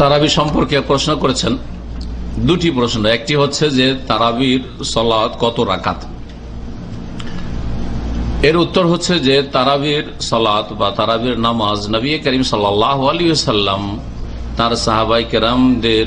তারাবি সম্পর্কে প্রশ্ন করেছেন, দুটি প্রশ্ন। একটি হচ্ছে যে তারাবির সালাত কত রাকাত। এর উত্তর হচ্ছে যে তারাবির সালাত বা তারাবির নামাজ নবী করিম সাল্লাল্লাহু আলাইহি ওয়াসাল্লাম তার সাহাবায়ে কেরামদের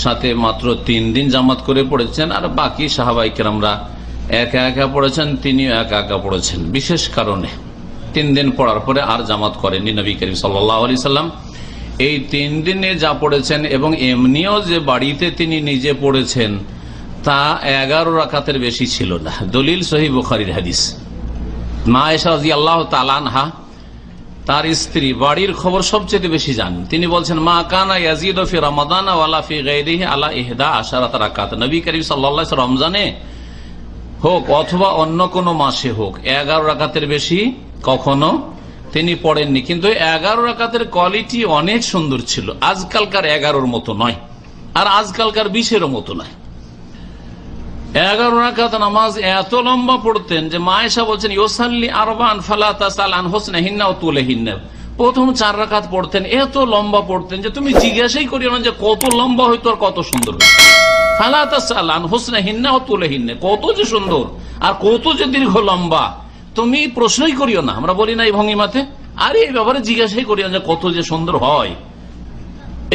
সাথে মাত্র 3 দিন জামাত করে পড়েছেন, আর বাকি সাহাবায়ে কেরামরা একা একা পড়েছেন, তিনিও একা একা পড়েছেন। বিশেষ কারণে 3 দিন পড়ার পরে আর জামাত করেননি নবী করিম সাল্লাল্লাহু আলাইহি ওয়াসাল্লাম। এই 3 দিনে যা পড়েছেন এবং এমনিও যে বাড়িতে তিনি নিজে পড়েছেন তা 11 রাকাতের বেশি ছিল না। দলিল সহিহ বুখারীর হাদিস। মা আয়েশা রাদিয়াল্লাহু তাআলা আনহা তার স্ত্রী বাড়ির খবর সবচেয়ে বেশি জানেন। তিনি বলছেন, মা কানা ইয়াজিদু ফি রমাদান ওয়ালা ফি গায়রিহি আলা 11 রাকাত। নবী করিম সাল্লাল্লাহু আলাইহি ওয়াসাল্লাম রমজানে হোক অথবা অন্য কোন মাসে হোক 11 রাকাতের বেশি কখনো তিনি পড়েননি। কিন্তু 11 রাকাতের কোয়ালিটি অনেক সুন্দর ছিল। আজকালকার 11-র মতো নয়, আর আজকালকার 20-এরও মতো নয়। 11 রাকাত নামাজ এত লম্বা পড়তেন যে মা আয়েশা বলছেন, ইউসাল্লি আরবান ফালা তাসাল আন হুসনিহিন্না ওয়া তুলিহিন্না। প্রথম 4 রাকাত পড়তেন, এত লম্বা পড়তেন যে তুমি জিজ্ঞাসাই করিও না যে কত লম্বা হইতো আর কত সুন্দর হইতো। ফালা তাসাল আন হুসনিহিন্না ওয়া তুলিহিন্না, কত যে সুন্দর আর কত যে দীর্ঘ লম্বা তুমি প্রশ্নই করিও না। আমরা বলি না এই ভঙ্গিমাতে, আর এই ব্যাপারে জিজ্ঞাসাই করিও যে কত যে সুন্দর হয়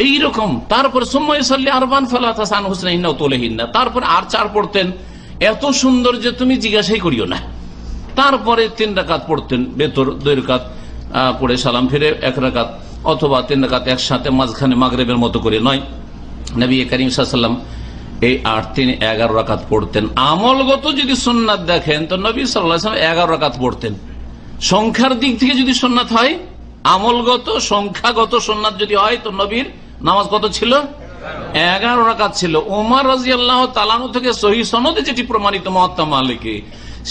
এইরকম। তারপর সুম্মাইসাল্লি আরবান ফালা তাসান হুসনিহিন্না ওয়া তুলিহিন্না, তারপর আর 4 পড়তেন এত সুন্দর যে তুমি জিজ্ঞাসাই করিও না। তারপরে 3 রাকাত পড়তেন, ভেতর 2 রাকাত পড়ে সালাম ফিরে 1 রাকাত, অথবা 3 রাকাত একসাথে, মাঝখানে মাগরিবের মতো করে নয়। নবী করিম সাল্লাল্লাহু আলাইহি ওয়াসাল্লাম এই 8-3-11 রাকাত পড়তেন। আমলগত যদি সুন্নাত দেখেন তো নবী সাল্লাল্লাহু আলাইহি ওয়াসাল্লাম 11 রাকাত পড়তেন। সংখ্যার দিক থেকে যদি সুন্নাত হয়, আমলগত সংখ্যাগত সুন্নাত যদি হয় তো নবীর নামাজ কত ছিল? 11 রাকাত ছিল। ওমর রাদিয়াল্লাহু তাআলা আনহু থেকে সহিহ সনদে যেটি প্রমাণিত মুয়াত্তা মালিকে,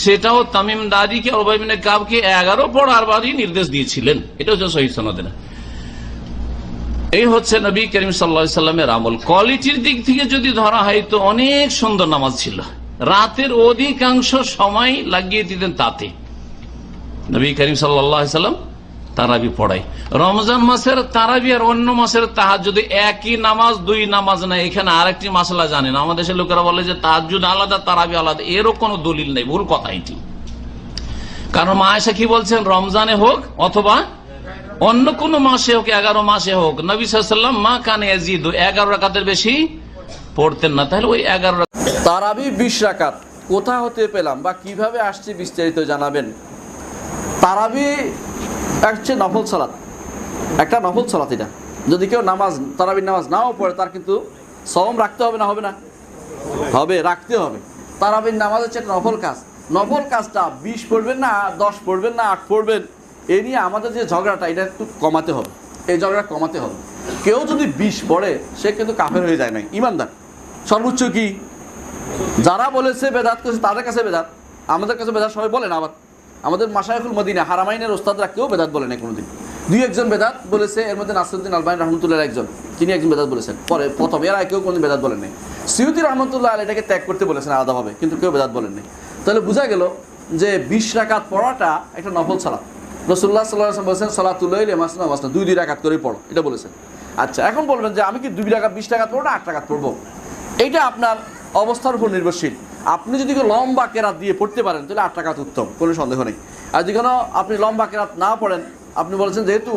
সেটাও তামিম দারিকে উবাই ইবনে কাবকে 11 পড়ার বারই নির্দেশ দিয়েছিলেন। এটা হচ্ছে সহিহ সনদে না। এই হচ্ছে নবী করিম সাল্লাল্লাহু আলাইহি সাল্লামের আমল। কোয়ালিটির দিক থেকে যদি ধরা হয় তো অনেক সুন্দর নামাজ ছিল। রাতের অধিকাংশ সময় লাগিয়ে দিতেন তাতে। নবী করিম সাল্লাল্লাহু আলাইহি সাল্লাম তারাবি পড়াই। রমজান মাসের তারাবি আর অন্য মাসের তাহাজ্জুদ একই নামাজ, 2 নামাজ না। এখানে আরেকটি মাসলা জানেন, আমাদের দেশের লোকেরা বলে যে তাহাজ্জুদ আলাদা, তারাবি আলাদা। এরও কোনো দলিল নেই, ভুল কথা এটি। কারণ মা আয়েশা কি বলছেন, রমজানে হোক অথবা অন্য কোন মাসে হোক, 11 মাসে হোক, নবী সাল্লাল্লাহু আলাইহি ওয়াসাল্লাম মা কানা ইয়াজিদু 11 রাকাতের বেশি পড়তেন না। তাহলে ওই 11 রাকাত তারাবি 20 রাকাত কোথা হতে পেলাম বা কিভাবে আসছে বিস্তারিত জানাবেন। তারাবি হচ্ছে নফল সালাত, একটা নফল সালাত। এটা যদি কেউ তারাবির নামাজ নাও পড়ে তার কিন্তু সওম রাখতে হবে না? হবে না? হবে, রাখতে হবে। তারাবির নামাজ হচ্ছে একটা নফল কাজ। নফল কাজটা 20 পড়বেন না, 10 পড়বেন না, 8 পড়বেন, এই নিয়ে আমাদের যে ঝগড়াটা, এটা একটু কমাতে হবে। এই ঝগড়া কমাতে হবে। কেউ যদি 20 পড়ে সে কিন্তু কাফের হয়ে যায় না, ইমানদার। সর্বোচ্চ কি যারা বলেছে বেদাত করেছে তাদের কাছে বেদাত, আমাদের কাছে বেদাত সবাই বলে না। আবার আমাদের মাশায়েখুল মদিনা হারামাইনের ওস্তাদরা কেউ বেদাত বলে না কোনোদিন। 2-1 বেদাত বলেছে, এর মধ্যে নাসিরউদ্দিন আলবানী রাহমাতুল্লাহ একজন, তিনি একজন বেদাত বলেছেন পরে প্রথম। এরা কেউ কোনোদিন বেদাত বলেন নাই। সিউতি রাহমাতুল্লাহ এটাকে ত্যাগ করতে বলেছেন আলাদাভাবে, কিন্তু কেউ বেদাত বলেন নাই। তাহলে বোঝা গেল যে 20 রাকাত পড়াটা একটা নফল সালাত। রাসূলুল্লাহ সাল্লাল্লাহু আলাইহি ওয়াসাল্লাম বলেছেন, সালাতুল লাইলি মাসনা মাসনা, 2 রাকাত করে পড়ো, এটা বলেছেন। আচ্ছা, এখন বলবেন যে আমি কি 2 রাকাত 20 রাকাত পড়বো না 8 রাকাত পড়বো? এইটা আপনার অবস্থার উপর নির্ভরশীল। আপনি যদি লম্বা কেরাত দিয়ে পড়তে পারেন তাহলে 8 রাকাত উত্তম, কোনো সন্দেহ নেই। আর যদি আপনি লম্বা কেরাত না পড়েন, আপনি বলেছেন যেহেতু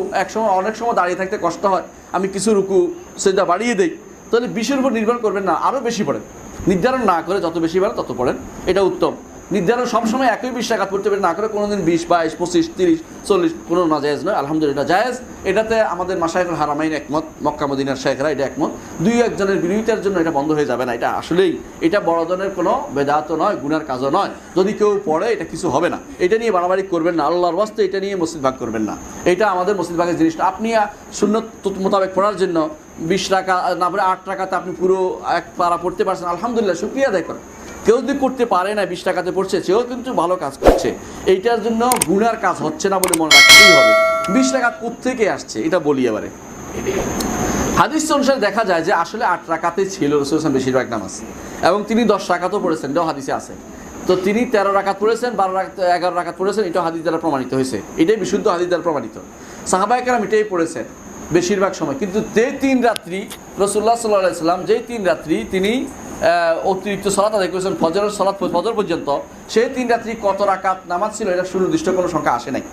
অনেক সময় দাঁড়িয়ে থাকতে কষ্ট হয়, আমি কিছু রুকু সেজদা বাড়িয়ে দেই, তাহলে 20-এর উপর নির্ভর করবেন না, আরও বেশি পড়েন। নির্ধারণ না করে যত বেশি পারেন তত পড়েন, এটা উত্তম। নির্ধারণ সবসময় একই 20 রাকাত পড়তে পারেন না করে কোনোদিন 20, 22, 25, 30, 40 কোনো না জায়েজ নয়। আলহামদুলিল্লাহ জায়েজ। এটাতে আমাদের মাশায়েখুল হারামাইন একমত, মক্কা মদিনার শায়েখরা এটা একমত। 2-1 জনের বিরোধিতার জন্য এটা বন্ধ হয়ে যাবে না। এটা আসলেই এটা বড় ধরনের কোনো বেদাতও নয়, গুনার কাজও নয়। যদি কেউ পড়ে এটা কিছু হবে না। এটা নিয়ে বাড়াবাড়ি করবেন না, আল্লাহর ওয়াস্তে এটা নিয়ে মসজিদ ভাগ করবেন না। এটা আমাদের মসজিদ ভাগের জিনিসটা। আপনি সুন্নত মোতাবেক পড়ার জন্য 20 রাকাত না পড়ে 8 রাকাতে আপনি পুরো 1 পারা পড়তে পারছেন, আলহামদুলিল্লাহ, শুকরিয়া আদায় করেন। কেউ যদি করতে পারে না, 20 টাকাতে পড়ছে, সেও কিন্তু ভালো কাজ করছে। এইটার জন্য গুনার কাজ হচ্ছে না বলে মনে রাখতেই হবে। 20 টাকা কোত্থেকে আসছে এটা বলি এবারে। হাদিস অনুসারে দেখা যায় যে আসলে 8 রাকাতে ছিল রাসূলুল্লাহ বেশিরভাগ নামাজ, এবং তিনি 10 রাকাতও পড়েছেন, এটাও হাদিসে আছে। তো তিনি 13 রাকাত পড়েছেন, 12 রাকাত, 11 রাকাত পড়েছেন, এটাও হাদিস দ্বারা প্রমাণিত হয়েছে। এটাই বিশুদ্ধ হাদিস দ্বারা প্রমাণিত। সাহাবায়ে কেরাম এটাই পড়েছেন। বেশিরভাগ সময়। কিন্তু যে 3 রাত্রি রাসূলুল্লাহ সাল্লাল্লাহু আলাইহি সাল্লাম যে 3 রাত্রি তিনি অতিরিক্ত সালাত আদায় করেছেন ফজরের সালাত ফজর পর্যন্ত, সেই 3 রাত্রি কত রাকাত নামাজ ছিল এটা সুনির্দিষ্ট কোনো সংখ্যা আসে নাই।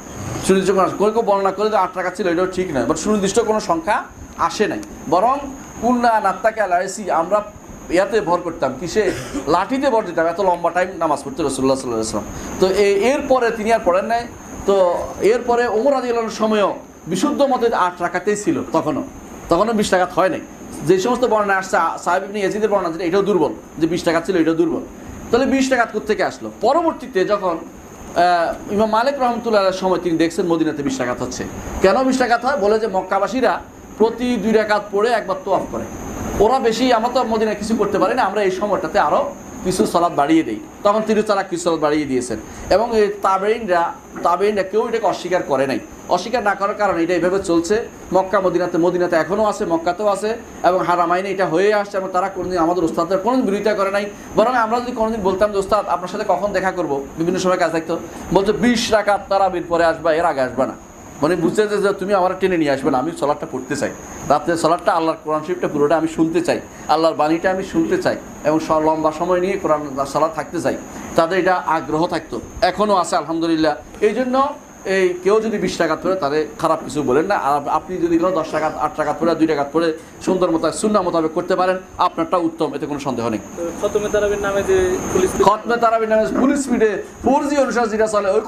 সুনির্দিষ্ট কোনো কেউ বর্ণনা করে যে 8 রাকাত ছিল, এটাও ঠিক নয়, বাট সুনির্দিষ্ট কোনো সংখ্যা আসে নাই। বরং কুন্না নাত্তাকে আলাইসি, আমরা ইয়াতে ভর করতাম, কিসে, লাঠিতে ভর দিতাম, এত লম্বা টাইম নামাজ পড়তে রাসূলুল্লাহ সাল্লাল্লাহু আলাইহি ওয়াসাল্লাম। তো এরপরে তিনি আর পড়েন নাই। তো এরপরে ওমর রাদিয়াল্লাহু আনহুর সময়ও বিশুদ্ধ মতে 8 রাকাতেই ছিল, তখনও 20 রাকাত হয় নাই। যে সমস্ত বর্ণনা আসছে সাহাব ইবনে ইয়াজিদের বর্ণনা যেটা, এটাও দুর্বল, যে 20 রাকাত ছিল এটাও দুর্বল। তাহলে 20 রাকাত কোত্থেকে আসলো? পরবর্তীতে যখন ইমাম মালিক রহমতুল্লাহ আলাইহির সময় তিনি দেখছেন মদিনাতে 20 রাকাত হচ্ছে। কেন 20 রাকাত হয়? বলে যে মক্কাবাসীরা প্রতি 2 রাকাত পড়ে একবার তোয়াফ করে। ওরা বেশি, আমরা তো মদিনায় কিছু করতে পারি না, আমরা এই সময়টাতে আরও কিছু সালাত বাড়িয়ে দিই। তখন তিনি তারা কিছু সালাত বাড়িয়ে দিয়েছেন। এবং এই তাবেইনরা কেউ এটাকে অস্বীকার করে নাই। অস্বীকার না করার কারণে এটা এইভাবে চলছে। মদিনাতে এখনও আছে, মক্কাতেও আছে, এবং হারামাইনে এটা হয়ে আসছে। এবং তারা কোনোদিন আমাদের ওস্তাদের কোনোদিন বিরোধিতা করে নাই। বরং আমরা যদি কোনোদিন বলতাম যে ওস্তাদ আপনার সাথে কখন দেখা করব, বিভিন্ন সময় কাজ থাকতো, বলতো 20 রাকাত তারাবির পরে আসবা, এর আগে আসবা না। মানে বুঝতে যে তুমি আমার টেনে নিয়ে আসবে না, আমি সালাতটা পড়তে চাই, রাত্রে সালাতটা আল্লাহর কোরআন শরীফটা পুরোটা আমি শুনতে চাই, আল্লাহর বাণীটা আমি শুনতে চাই, এবং লম্বা সময় নিয়ে কোরআন সালাত থাকতে চাই। তাদের এটা আগ্রহ থাকতো, এখনও আছে আলহামদুলিল্লাহ। এই জন্য এই কেউ যদি 20 রাকাত পড়ে তাদের খারাপ কিছু বলেন না। আর আপনি যদি 10 রাকাত 8 রাকাত পড়ে 2 রাকাত পড়ে সুন্দর মতো সুন্নাহ মোতাবেক করতে পারেন, আপনারটা উত্তম, এতে কোনো সন্দেহ নেই। খতমে তারাবির নামে যে খতমে তারাবির নামে ফুল স্পিডে 4G অনুসার যেটা চলে, ওই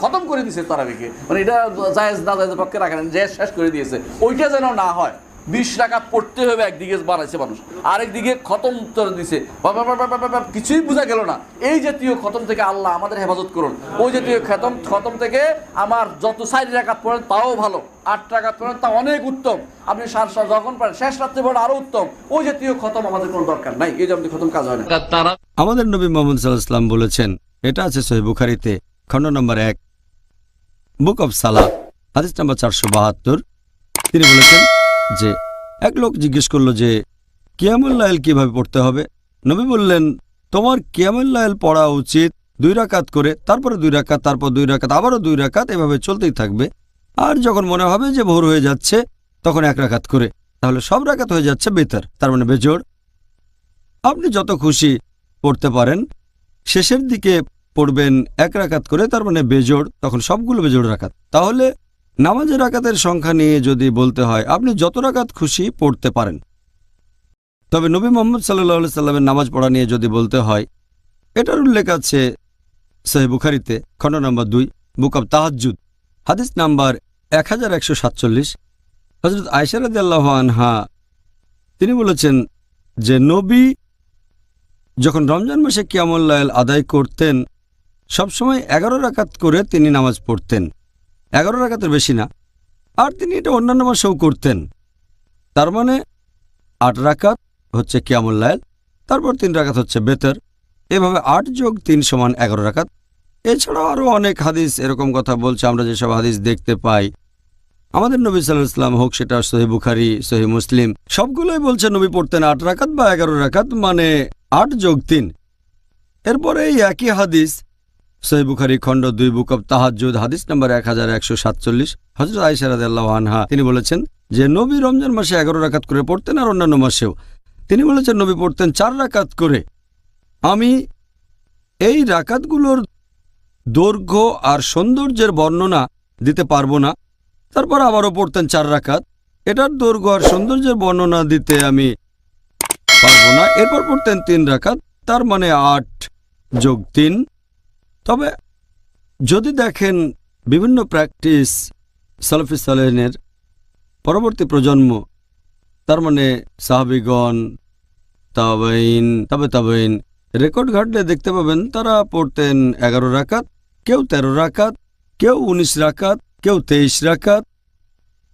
খতম করে দিয়েছে তারাবিকে। মানে এটা জায়েজ না জায়েজের পক্ষে রাখেন, যে শেষ করে দিয়েছে, ওইটা যেন না হয়। 20 রাকাত পড়তে হবে, একদিকে বানাইছে মানুষ, আরেকদিকে খতম করে দিছে, কিছুই বোঝা গেল না। এই জাতীয় খতম থেকে আল্লাহ আমাদের হেফাজত করুন। ওই জাতীয় খতম থেকে আমার যত 4 রাকাত পড়েন তাও ভালো, 8 রাকাত পড়েন তা অনেক উত্তম। আপনি যখন পারেন শেষ রাত্রে পড়েন আরো উত্তম। ওই জাতীয় খতম আমাদের কোনো দরকার নাই, এই জাতীয় খতম কাজ হয় না। তারা আমাদের নবী মুহাম্মদ সাল্লাল্লাহু আলাইহি ওয়াসাল্লাম বলেছেন, এটা আছে সহিহ বুখারীতে, খণ্ড নম্বর 1, বুক অফ সালাহ, হাদিস নম্বর 472। তিনি বলেছেন যে এক লোক জিজ্ঞেস করলো যে কিয়ামুল লাইল কিভাবে পড়তে হবে। নবী বললেন, তোমার কিয়ামুল লাইল পড়া উচিত 2 রাকাত করে, তারপরে 2 রাকাত, তারপর 2 রাকাত, আবারও 2 রাকাত, এভাবে চলতেই থাকবে। আর যখন মনে হবে যে ভোর হয়ে যাচ্ছে তখন 1 রাকাত করে, তাহলে সব রাকাত হয়ে যাচ্ছে বেতর, তার মানে বেজোড়। আপনি যত খুশি পড়তে পারেন, শেষের দিকে পড়বেন 1 রাকাত করে, তার মানে বেজোড়, তখন সবগুলো বেজোড় রাকাত। তাহলে নামাজের রাকাতের সংখ্যা নিয়ে যদি বলতে হয়, আপনি যত রাকাত খুশি পড়তে পারেন। তবে নবী মুহাম্মদ সাল্লাল্লাহু আলাইহি সাল্লামের নামাজ পড়া নিয়ে যদি বলতে হয়, এটার উল্লেখ আছে সহিহ বুখারীতে, খণ্ড নম্বর 2, বুক অব তাহাজ্জুদ, হাদিস নাম্বার 1147। হযরত আয়েশা রাদিয়াল্লাহু আনহা তিনি বলেছেন যে নবী যখন রমজান মাসে কিয়ামুল লাইল আদায় করতেন, সবসময় 11 রাকাত করে তিনি নামাজ পড়তেন, 11 রাকাতের বেশি না। আর তিনি এটা অন্যান্য মাসেও করতেন। তার মানে 8 রাকাত হচ্ছে কিয়ামুল লাইল, তারপর 3 রাকাত হচ্ছে বেতর, এভাবে 8 যোগ 3 সমান 11 রাকাত। এছাড়াও আরও অনেক হাদিস এরকম কথা বলছে। আমরা যেসব হাদিস দেখতে পাই, আমাদের নবী সাল্লাল্লাহু আলাইহি ওয়াসাল্লাম হোক সেটা সহিহ বুখারী, সহিহ মুসলিম, সবগুলোই বলছে নবী পড়তেন 8 রাকাত বা 11 রাকাত, মানে 8 যোগ 3। এরপরে এই একই হাদিস সহিহ বুখারী, খণ্ড 2, বুক অব তাহাজ্জুদ, হাদিস নম্বর 1147। হযরত আয়েশা রাদিয়াল্লাহু আনহা তিনি বলেছেন যে নবী রমজান মাসে 11 রাকাত করে পড়তেন, আর অন্যান্য মাসেও। তিনি বলেছেন নবী পড়তেন 4 রাকাত করে। আমি এই রাকাতগুলোর দৈর্ঘ্য আর সৌন্দর্যের বর্ণনা দিতে পারবো না। তারপর আবারও পড়তেন 4 রাকাত, এটার দৈর্ঘ্য আর সৌন্দর্যের বর্ণনা দিতে আমি পারবো না। এরপর পড়তেন 3 রাকাত, তার মানে 8 যোগ 3। তবে যদি দেখেন বিভিন্ন প্র্যাকটিস সালাফি সালেহিনের পরবর্তী প্রজন্ম, তার মানে সাহাবীগণ, তাবেঈন, তাবেঈন, রেকর্ড ঘাটলে দেখতে পাবেন তারা পড়তেন 11 রাকাত, কেউ 13 রাকাত, কেউ 19 রাকাত, কেউ 23 রাকাত,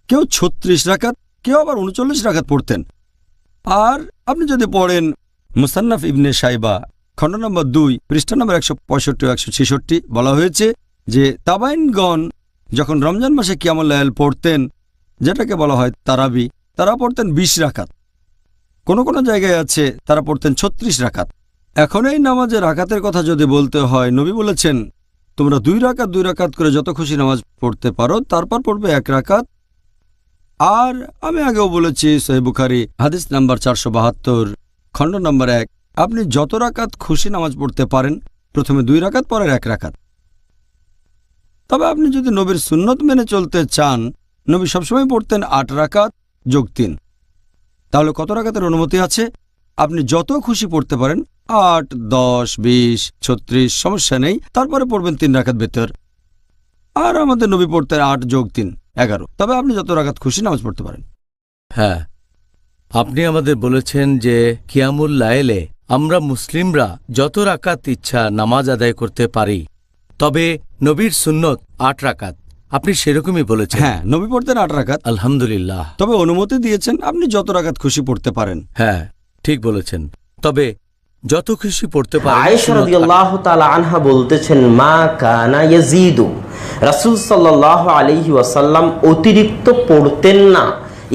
কেউ 36 রাকাত, কেউ আবার 39 রাকাত পড়তেন। আর আপনি যদি পড়েন মুসান্নাফ ইবনে শাইবা, খণ্ড নম্বর 2, পৃষ্ঠা নম্বর 165 ও 166, বলা হয়েছে যে তাবাইনগণ যখন রমজান মাসে কিয়ামুল লাইল পড়তেন, যেটাকে বলা হয় তারাবি, তারা পড়তেন 20 রাকাত। কোনো কোনো জায়গায় আছে তারা পড়তেন 36 রাকাত। এখন এই নামাজের রাকাতের কথা যদি বলতে হয়, নবী বলেছেন তোমরা 2 রাকাত করে যত খুশি নামাজ পড়তে পারো, তারপর পড়বে 1 রাকাত, আর আমি আগেও বলেছি, সহিহ বুখারী হাদিস নাম্বার 472, খণ্ড নম্বর 1, আপনি যত রাকাত খুশি নামাজ পড়তে পারেন, প্রথমে 2 রাকাত, পরের 1 রাকাত। তবে আপনি যদি নবীর সুন্নত মেনে চলতে চান, নবী সবসময় পড়তেন 8 রাকাত যোগ 3, তাহলে কত রাকাতের অনুমতি আছে? আপনি যত খুশি পড়তে পারেন, 8, 10, 20, 36, সমস্যা নেই। তারপরে পড়বেন 3 রাকাত বেতর। আর আমাদের নবী পড়তেন 8 যোগ 3, 11। তবে আপনি যত রাকাত খুশি নামাজ পড়তে পারেন। হ্যাঁ, আপনি আমাদের বলেছেন যে কিয়ামুল লাইলে আমরা মুসলিমরা যত রাকাত ইচ্ছা নামাজ আদায় করতে পারি, তবে নবীর সুন্নত 8 রাকাত। আপনি সেরকমই বলেছেন। হ্যাঁ, নবী পড়তেন 8 রাকাত। আলহামদুলিল্লাহ। তবে অনুমতি দিয়েছেন আপনি যত রাকাত খুশি পড়তে পারেন। হ্যাঁ, ঠিক বলেছেন। তবে যত খুশি পড়তে পারেন। আয়েশা রাদিয়াল্লাহু তাআলা আনহা বলতেছেন, মা কানা ইয়াজিদু, রাসূল সাল্লাল্লাহু আলাইহি ওয়াসাল্লাম অতিরিক্ত পড়তেন না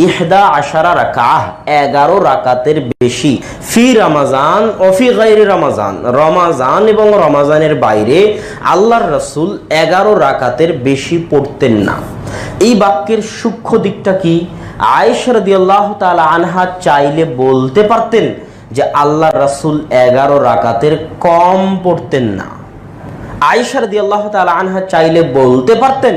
11 রাকাহ, 11 রাকাতের বেশি, ফি রমাজান ও ফি গায়রি রমাজান, রমাজান এবং রমাজানের বাইরে আল্লাহর রাসূল 11 রাকাতের বেশি পড়তেন না। এই বাক্যের সূক্ষ্ম দিকটা কি? আয়েশা রাদিয়াল্লাহু তাআলা আনহা চাইলে বলতে পারতেন যে আল্লাহর রাসূল 11 রাকাতের কম পড়তেন না। আয়েশা রাদিয়াল্লাহু তাআলা আনহা চাইলে বলতে পারতেন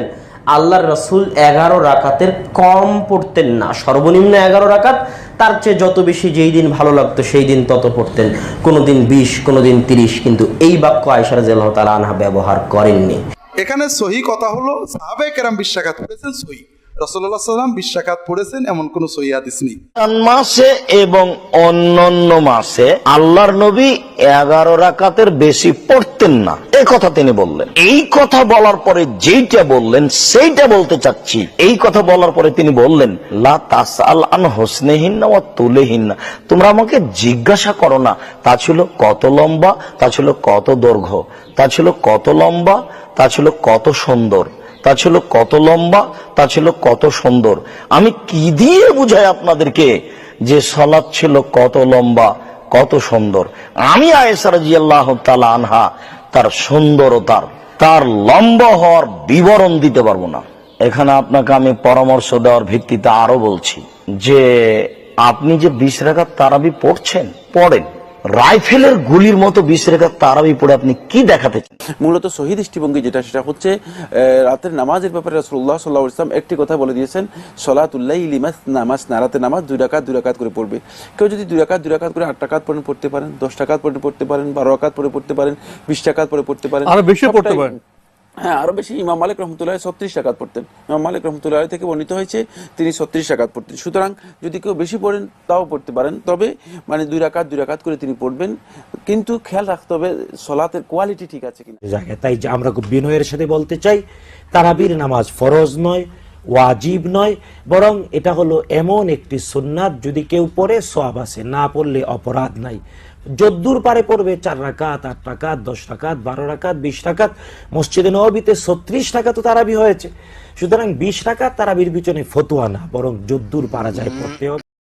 আল্লাহর রাসূল 11 রাকাতের কম পড়তেন না, সর্বনিম্ন 11 রাকাত, তার চেয়ে যত বেশি যেই দিন ভালো লাগতো সেই দিন তত পড়তেন, কোনোদিন 20, কোনোদিন 30। কিন্তু এই বাক্য আয়েশা রাদিয়াল্লাহু তাআলা আনহা ব্যবহার করেননি। এখানে সহি কথা হলো সাহাবায়ে কেরাম 20 রাকাত পড়েছেন, সহি। রাসূলুল্লাহ সাল্লাল্লাহু আলাইহি ওয়াসাল্লাম 20 রাকাত পড়েছেন এমন কোন সহি হাদিস নেই। মাসে এবং অন্যান্য মাসে আল্লাহর নবী 11 রাকাতের বেশি পড়তেন না, এই কথা তিনি বললেন। এই কথা বলার পরে যেইটা বললেন সেইটা বলতে চাচ্ছি। এই কথা বলার পরে তিনি বললেন, লা তাসআল আন হুসনিহিন্না ওয়া তুলিহিন্না, তোমরা আমাকে জিজ্ঞাসা করো না তা ছিল কত লম্বা, তা ছিল কত দৈর্ঘ্য, তা ছিল কত লম্বা, তা ছিল কত সুন্দর, তা ছিল কত লম্বা, তা ছিল কত সুন্দর। আমি কি দিয়ে বুঝাই আপনাদেরকে যে সালাত ছিল কত লম্বা, কত সুন্দর? আমি আয়েশা রাদিয়াল্লাহু তাআলা আনহা তার সুন্দরতার, তার লম্বা হওয়ার বিবরণ দিতে পারবো না। এখানে আপনাকে আমি পরামর্শ দেওয়ার ভিত্তিতে আরো বলছি যে আপনি যে 20 রাকাত তারাবি পড়ছেন, পড়েন। রাইফেলের গুলির মতো 20 রাকাত তারাবি পড়ে আপনি কি দেখাতে চান? মূলত সহি দৃষ্টিভঙ্গি যেটা, সেটা হচ্ছে রাতের নামাজের ব্যাপারে রাসূলুল্লাহ সাল্লাল্লাহু আলাইহি ওয়াসাল্লাম একটি কথা বলে দিয়েছেন, সলাতুল লাইলি মাসনা মাসনা, রাতের নামাজ 2 রাকাত 2 রাকাত করে পড়বে। কেউ যদি 2 রাকাত 2 রাকাত করে 8 রাকাত পড়ে পড়তে পারেন, 10 রাকাত পড়ে পড়তে পারেন, 12 রাকাত পড়ে পড়তে পারেন, 20 রাকাত পড়ে পড়তে পারেন, আরো বেশি পড়তে পারেন। হ্যাঁ, আরো বেশি। ইমাম মালিক রাহমাতুল্লাহ 36 রাকাত পড়তেন। ইমাম মালিক রাহমাতুল্লাহ থেকে বর্ণিত হয়েছে তিনি 36 রাকাত পড়তেন। সুতরাং যদি কেউ বেশি পড়েন তাও পড়তে পারেন, তবে মানে 2 রাকাত করে তিনি পড়বেন। কিন্তু খেয়াল রাখতে হবে সলাতের কোয়ালিটি ঠিক আছে কিনা। তাই যে আমরা খুব বিনয়ের সাথে বলতে চাই, তারাবির নামাজ ফরজ নয়, ওয়াজিব নয়, বরং এটা হলো এমন একটি সুন্নাত, যদি কেউ পড়ে সওয়াব আছে, না পড়লে অপরাধ নাই। যদ্দূর পারে পড়বে 4 রাকাত, 8 রাকাত, 10 রাকাত, 12 রাকাত, 20 রাকাত। মসজিদে নববীতে 36 রাকাত তারাবি হয়েছে। সুতরাং 20 রাকাত তারাবির পিছনে ফতোয়া না, বরং যদ্দূর পারা যায় পড়তে হবে।